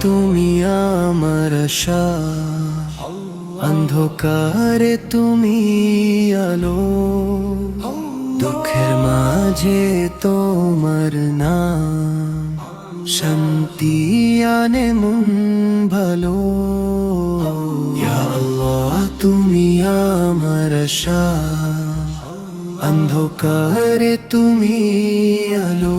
তুমি আমার আশা, অন্ধকারে তুমি আলো, দুঃখের মাঝে তোমার নাম শান্তি আনে মন ভালো। ইয়া আল্লাহ তুমি আমার আশা, অন্ধকারে তুমি আলো,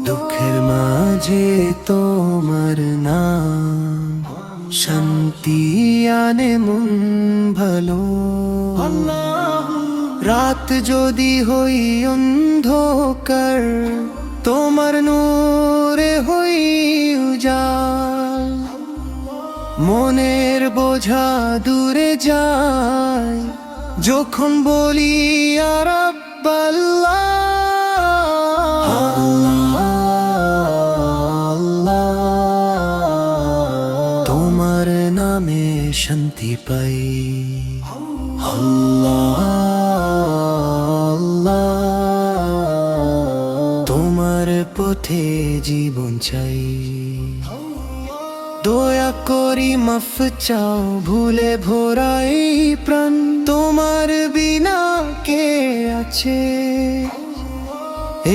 দুঃখের মাঝে তোমার নাম শান্তি আনে মন ভালো। রাত যদি হই অন্ধকার, তোমার নূরে হই উজাল, মনের বোঝা দূরে যায় যখন বলি ইয়া রাব্বাল্লাহ। তোমার নামে শান্তি পাই, আল্লাহ তোমার পথে জীবন চাই। দয়া করি মাফ চাও ভুলে ভরা এই প্রাণ, তোমার বিনা কে আছে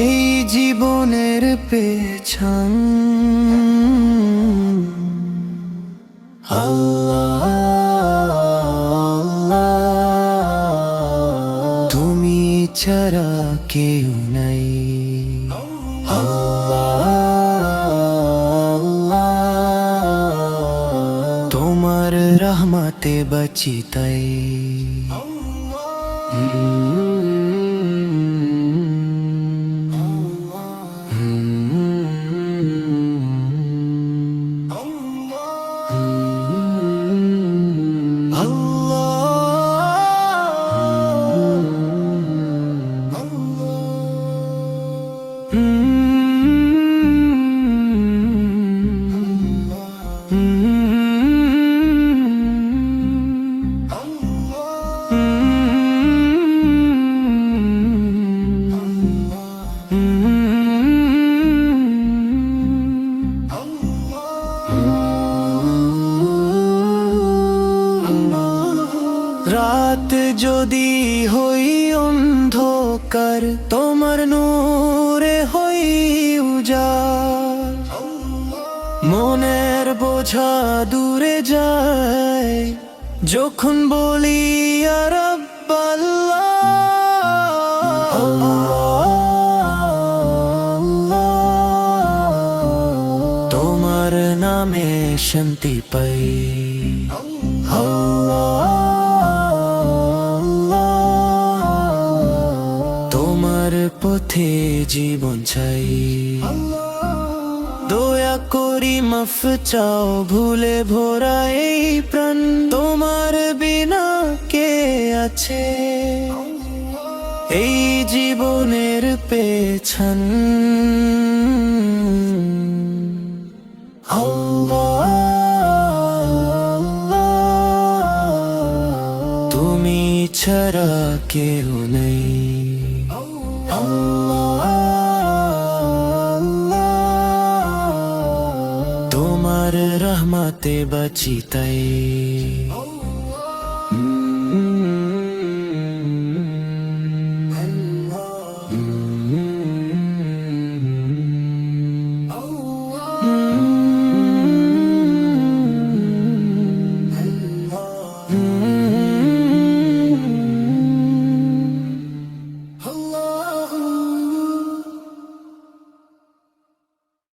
এই জীবনের পেছন। আল্লাহ তুমি ছাড়া কেউ নাই, তোমার রহমতে বাঁচি তাই। রাত যদি হই অন্ধকার, তোমার নূরে হই উজাল, মনের বোঝা দূরে যায় যখন বলি ইয়া রাব্বাল্লাহ। তোমার নামে শান্তি পাই, তোমার পথে জীবন চাই। দয়া করি মাফ চাও ভুলে ভরা এই প্রাণ, তোমার বিনা কে আছে এই জীবনের পেছন। তুমি ছাড়া কেউ নেই, তোমার রহমতে বাঁচি তাই।